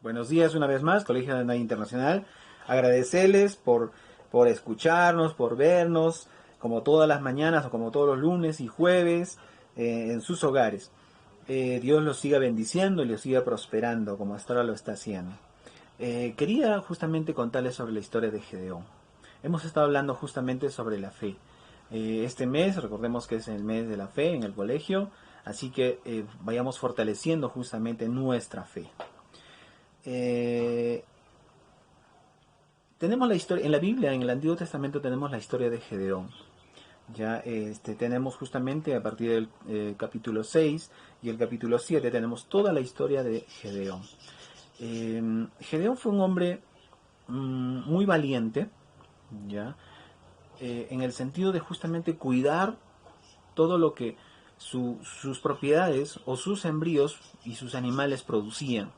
Buenos días una vez más, Colegio de Nada Internacional. Agradecerles por escucharnos, por vernos, como todas las mañanas o como todos los lunes y jueves en sus hogares. Dios los siga bendiciendo y los siga prosperando como hasta ahora lo está haciendo. Quería justamente contarles sobre la historia de Gedeón. Hemos estado hablando justamente sobre la fe. Este mes, recordemos que es el mes de la fe en el colegio, así que vayamos fortaleciendo justamente nuestra fe. Eh, Tenemos la historia, en la Biblia, en el Antiguo Testamento tenemos la historia de Gedeón. Ya tenemos justamente a partir del capítulo 6 y el capítulo 7 tenemos toda la historia de Gedeón. Gedeón fue un hombre muy valiente, ya, en el sentido de justamente cuidar todo lo que sus propiedades o sus sembríos y sus animales producían.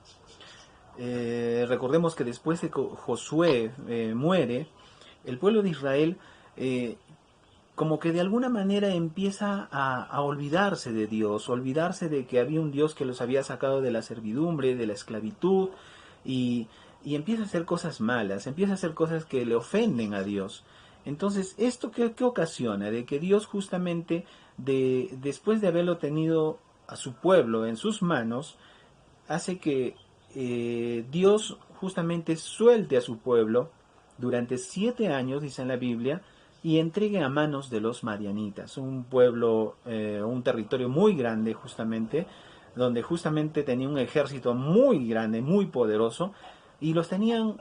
Recordemos que después de que Josué muere, el pueblo de Israel como que de alguna manera empieza a olvidarse de Dios, olvidarse de que había un Dios que los había sacado de la servidumbre, de la esclavitud, y, y empieza a hacer cosas malas, empieza a hacer cosas que le ofenden a Dios. Entonces, ¿esto qué ocasiona? De que Dios justamente, después de haberlo tenido a su pueblo en sus manos, hace que Dios justamente suelte a su pueblo durante 7 años, dice en la Biblia, y entregue a manos de los madianitas, un pueblo, un territorio muy grande justamente, donde justamente tenía un ejército muy grande, muy poderoso, y los tenían,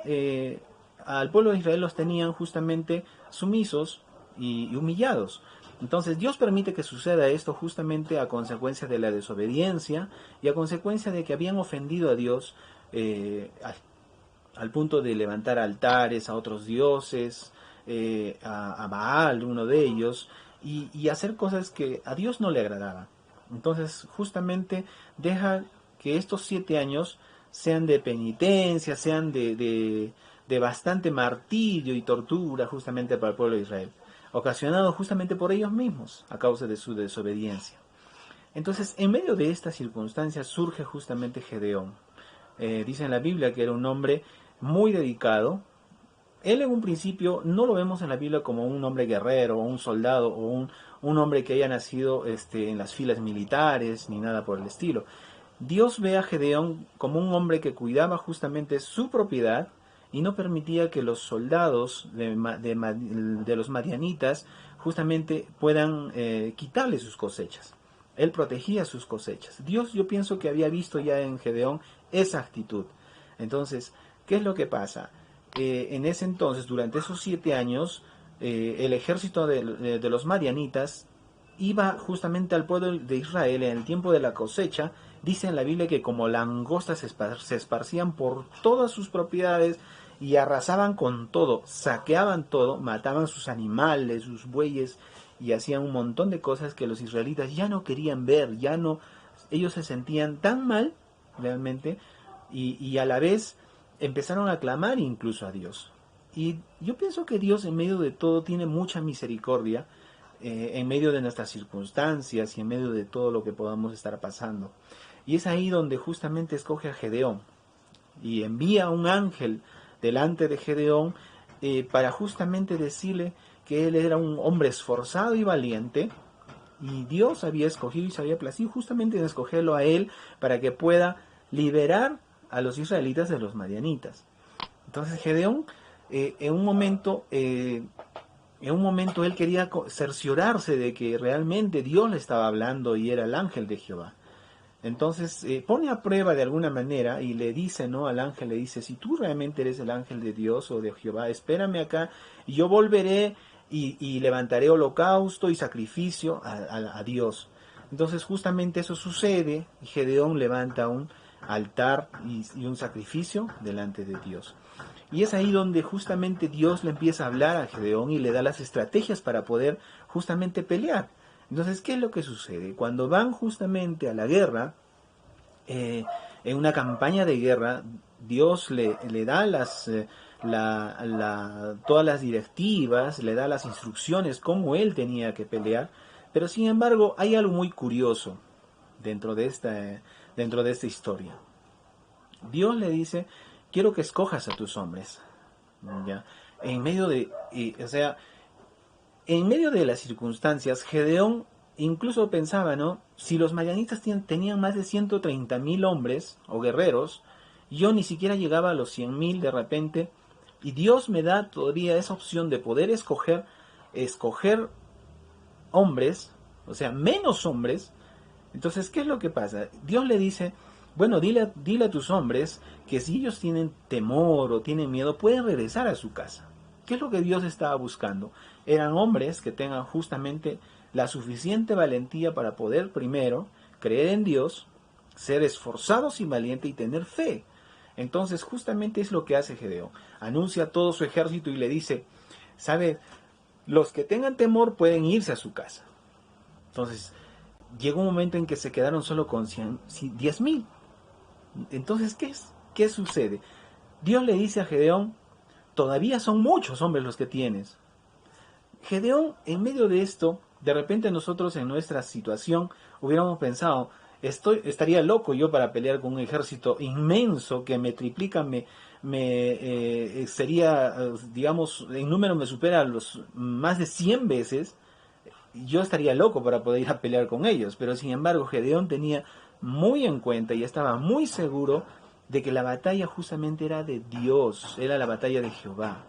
al pueblo de Israel los tenían justamente sumisos y humillados. Entonces Dios permite que suceda esto justamente a consecuencia de la desobediencia y a consecuencia de que habían ofendido a Dios al punto de levantar altares a otros dioses, a Baal, uno de ellos, y hacer cosas que a Dios no le agradaban. Entonces justamente deja que estos 7 años sean de penitencia, sean de bastante martirio y tortura justamente para el pueblo de Israel, ocasionado justamente por ellos mismos a causa de su desobediencia. Entonces, en medio de estas circunstancias surge justamente Gedeón. Dice en la Biblia que era un hombre muy dedicado. Él en un principio no lo vemos en la Biblia como un hombre guerrero, o un soldado, o un hombre que haya nacido en las filas militares, ni nada por el estilo. Dios ve a Gedeón como un hombre que cuidaba justamente su propiedad y no permitía que los soldados de los madianitas justamente puedan quitarle sus cosechas. Él protegía sus cosechas. Dios, yo pienso que había visto ya en Gedeón esa actitud. Entonces, ¿qué es lo que pasa? En ese entonces, durante esos 7 años, el ejército de los madianitas iba justamente al pueblo de Israel en el tiempo de la cosecha. Dice en la Biblia que como langostas se esparcían por todas sus propiedades y arrasaban con todo, saqueaban todo, mataban sus animales, sus bueyes y hacían un montón de cosas que los israelitas ya no querían ver, ya no, ellos se sentían tan mal realmente y a la vez empezaron a clamar incluso a Dios. Y yo pienso que Dios en medio de todo tiene mucha misericordia en medio de nuestras circunstancias y en medio de todo lo que podamos estar pasando. Y es ahí donde justamente escoge a Gedeón y envía un ángel delante de Gedeón para justamente decirle que él era un hombre esforzado y valiente y Dios había escogido y se había placido justamente en escogerlo a él para que pueda liberar a los israelitas de los madianitas. Entonces Gedeón en un momento él quería cerciorarse de que realmente Dios le estaba hablando y era el ángel de Jehová. Entonces pone a prueba de alguna manera y le dice, ¿no? Al ángel le dice, si tú realmente eres el ángel de Dios o de Jehová, espérame acá y yo volveré y levantaré holocausto y sacrificio a Dios. Entonces justamente eso sucede y Gedeón levanta un altar y un sacrificio delante de Dios. Y es ahí donde justamente Dios le empieza a hablar a Gedeón y le da las estrategias para poder justamente pelear. Entonces, ¿qué es lo que sucede? Cuando van justamente a la guerra, en una campaña de guerra, Dios le da todas las directivas, le da las instrucciones, cómo él tenía que pelear, pero sin embargo hay algo muy curioso dentro de esta historia. Dios le dice, quiero que escojas a tus hombres. ¿Ya? En medio de, o sea, en medio de las circunstancias, Gedeón incluso pensaba, ¿no? Si los madianitas tenían más de 130.000 hombres o guerreros, yo ni siquiera llegaba a los 100.000 de repente, y Dios me da todavía esa opción de poder escoger hombres, o sea, menos hombres. Entonces, ¿qué es lo que pasa? Dios le dice, bueno, dile a tus hombres que si ellos tienen temor o tienen miedo, pueden regresar a su casa. ¿Qué es lo que Dios estaba buscando? Eran hombres que tengan justamente la suficiente valentía para poder primero creer en Dios, ser esforzados y valientes y tener fe. Entonces, justamente es lo que hace Gedeón. Anuncia a todo su ejército y le dice, ¿sabe? Los que tengan temor pueden irse a su casa. Entonces, llegó un momento en que se quedaron solo con 10.000. Entonces, ¿qué sucede? Dios le dice a Gedeón, todavía son muchos hombres los que tienes. Gedeón, en medio de esto, de repente nosotros en nuestra situación hubiéramos pensado, estaría loco yo para pelear con un ejército inmenso que me triplica, sería, digamos, en número me supera los más de 100 veces. Yo estaría loco para poder ir a pelear con ellos, pero sin embargo Gedeón tenía muy en cuenta y estaba muy seguro de que la batalla justamente era de Dios, era la batalla de Jehová.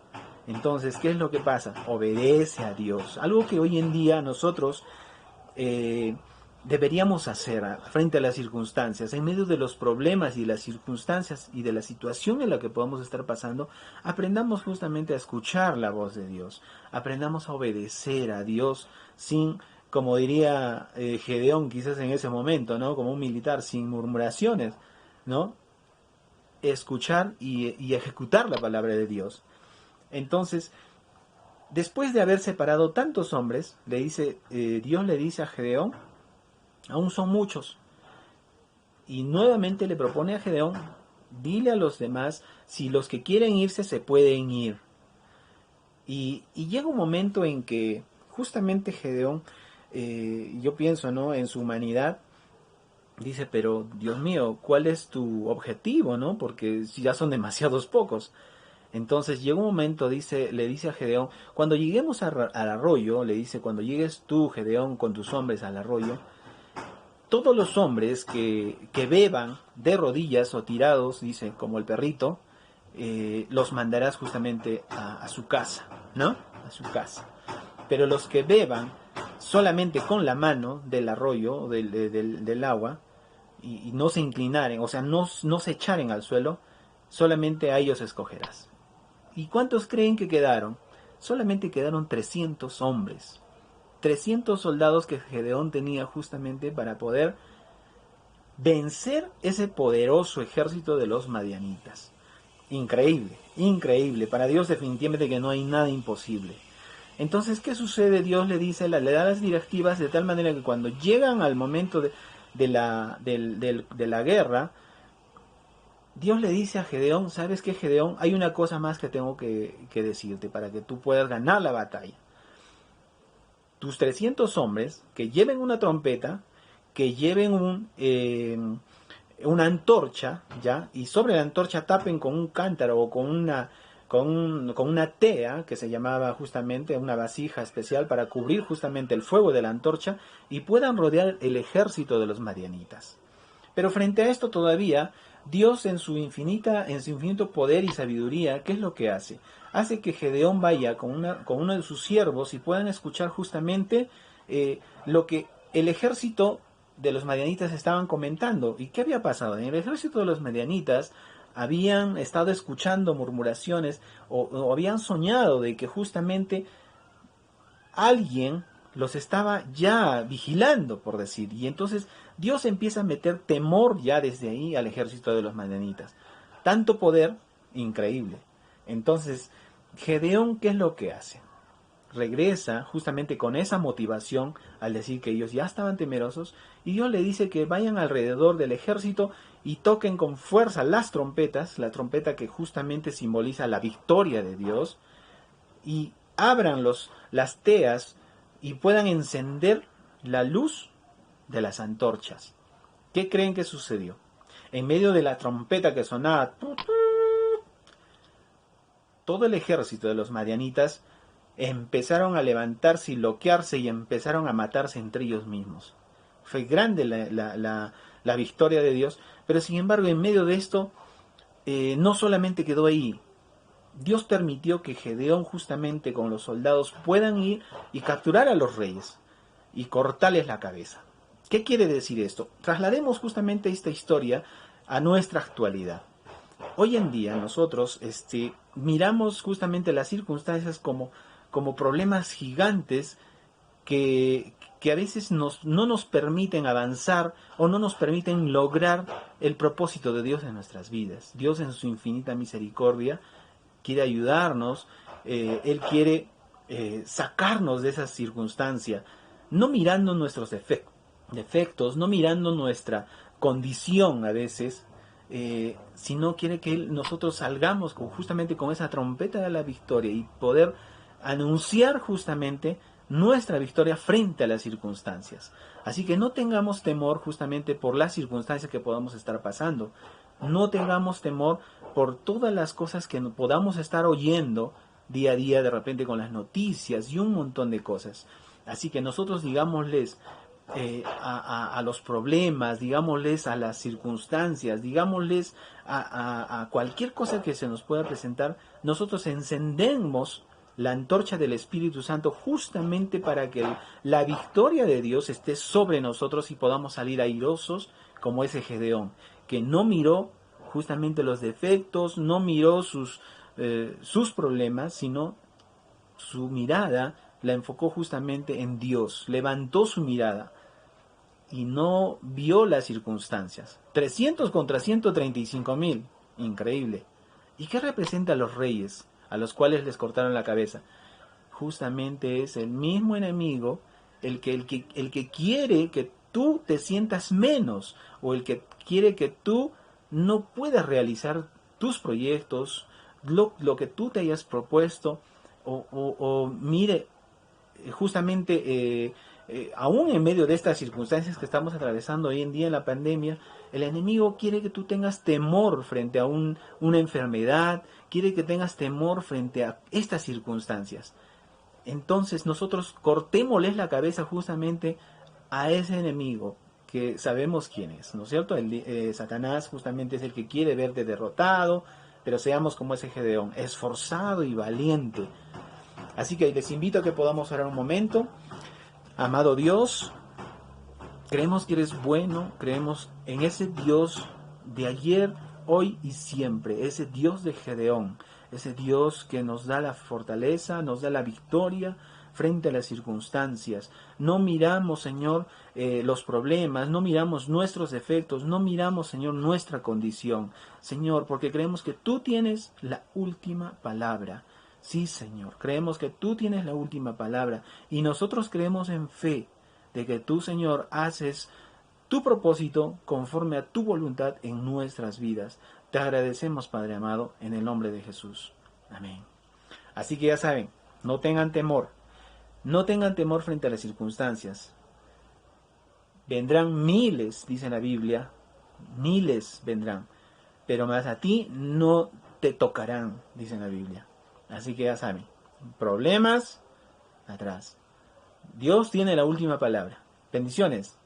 Entonces, ¿qué es lo que pasa? Obedece a Dios. Algo que hoy en día nosotros eh, deberíamos hacer frente a las circunstancias, en medio de los problemas y las circunstancias y de la situación en la que podamos estar pasando, aprendamos justamente a escuchar la voz de Dios, aprendamos a obedecer a Dios sin, como diría Gedeón quizás en ese momento, ¿no? Como un militar, sin murmuraciones, ¿no? Escuchar y ejecutar la palabra de Dios. Entonces, después de haber separado tantos hombres, Dios le dice a Gedeón, aún son muchos. Y nuevamente le propone a Gedeón, dile a los demás, si los que quieren irse se pueden ir. Y llega un momento en que justamente Gedeón, yo pienso, ¿no? En su humanidad, dice, pero Dios mío, ¿cuál es tu objetivo, no? Porque si ya son demasiados pocos. Entonces llega un momento, le dice a Gedeón, cuando lleguemos al arroyo, le dice, cuando llegues tú, Gedeón, con tus hombres al arroyo, todos los hombres que beban de rodillas o tirados, dice, como el perrito, los mandarás justamente a su casa, ¿no? A su casa. Pero los que beban solamente con la mano del arroyo, del agua, y no se inclinaren, o sea, no se echaren al suelo, solamente a ellos escogerás. ¿Y cuántos creen que quedaron? Solamente quedaron 300 hombres. 300 soldados que Gedeón tenía justamente para poder vencer ese poderoso ejército de los madianitas. Increíble, increíble. Para Dios definitivamente que no hay nada imposible. Entonces, ¿qué sucede? Dios le dice, le da las directivas de tal manera que cuando llegan al momento de la guerra, Dios le dice a Gedeón, ¿sabes qué, Gedeón? Hay una cosa más que tengo que decirte para que tú puedas ganar la batalla. Tus 300 hombres que lleven una trompeta, que lleven una antorcha, ¿ya? Y sobre la antorcha tapen con un cántaro o con una tea, que se llamaba justamente una vasija especial para cubrir justamente el fuego de la antorcha, y puedan rodear el ejército de los madianitas. Pero frente a esto todavía, Dios en su infinito poder y sabiduría, ¿qué es lo que hace? Hace que Gedeón vaya con uno de sus siervos y puedan escuchar justamente lo que el ejército de los madianitas estaban comentando. ¿Y qué había pasado? En el ejército de los madianitas habían estado escuchando murmuraciones o habían soñado de que justamente alguien los estaba ya vigilando, por decir. Y entonces Dios empieza a meter temor ya desde ahí al ejército de los madianitas. Tanto poder, increíble. Entonces, Gedeón, ¿qué es lo que hace? Regresa justamente con esa motivación al decir que ellos ya estaban temerosos, y Dios le dice que vayan alrededor del ejército y toquen con fuerza las trompetas, la trompeta que justamente simboliza la victoria de Dios, y abran las teas y puedan encender la luz de las antorchas. ¿Qué creen que sucedió? en medio de la trompeta que sonaba, todo el ejército de los madianitas empezaron a levantarse y bloquearse y empezaron a matarse entre ellos mismos. Fue grande la victoria de Dios, pero sin embargo en medio de esto no solamente quedó ahí. Dios permitió que Gedeón justamente con los soldados puedan ir y capturar a los reyes y cortarles la cabeza. ¿Qué quiere decir esto? Traslademos justamente esta historia a nuestra actualidad. Hoy en día nosotros miramos justamente las circunstancias como problemas gigantes que a veces no nos permiten avanzar o no nos permiten lograr el propósito de Dios en nuestras vidas. Dios en su infinita misericordia quiere ayudarnos, Él quiere sacarnos de esa circunstancia, no mirando nuestros defectos, no mirando nuestra condición a veces, sino quiere que nosotros salgamos justamente con esa trompeta de la victoria y poder anunciar justamente nuestra victoria frente a las circunstancias. Así que no tengamos temor justamente por las circunstancias que podamos estar pasando. No tengamos temor por todas las cosas que podamos estar oyendo día a día de repente con las noticias y un montón de cosas. Así que nosotros digámosles a los problemas, digámosles a las circunstancias, digámosles a cualquier cosa que se nos pueda presentar, nosotros encendemos la antorcha del Espíritu Santo justamente para que la victoria de Dios esté sobre nosotros y podamos salir airosos como ese Gedeón, que no miró justamente los defectos, no miró sus problemas, sino su mirada la enfocó justamente en Dios, levantó su mirada y no vio las circunstancias. 300 contra 135,000, increíble. ¿Y qué representa a los reyes, a los cuales les cortaron la cabeza? Justamente es el mismo enemigo el que quiere que tú te sientas menos, o el que quiere que tú no puedas realizar tus proyectos, lo que tú te hayas propuesto, o mire, justamente aún en medio de estas circunstancias que estamos atravesando hoy en día en la pandemia, el enemigo quiere que tú tengas temor frente a una enfermedad, quiere que tengas temor frente a estas circunstancias. Entonces nosotros cortémosles la cabeza justamente a ese enemigo que sabemos quién es, ¿no es cierto? Satanás justamente es el que quiere verte derrotado, pero seamos como ese Gedeón, esforzado y valiente. Así que les invito a que podamos orar un momento. Amado Dios, creemos que eres bueno, creemos en ese Dios de ayer, hoy y siempre, ese Dios de Gedeón, ese Dios que nos da la fortaleza, nos da la victoria frente a las circunstancias. No miramos, Señor, los problemas, no miramos nuestros defectos, no miramos, Señor, nuestra condición, Señor, porque creemos que tú tienes la última palabra. Sí, Señor, creemos que tú tienes la última palabra y nosotros creemos en fe de que tú, Señor, haces tu propósito conforme a tu voluntad en nuestras vidas. Te agradecemos, Padre amado, en el nombre de Jesús. Amén. Así que ya saben, no tengan temor. No tengan temor frente a las circunstancias. Vendrán miles, dice la Biblia, miles vendrán, pero más a ti no te tocarán, dice la Biblia. Así que ya saben, problemas atrás. Dios tiene la última palabra. Bendiciones.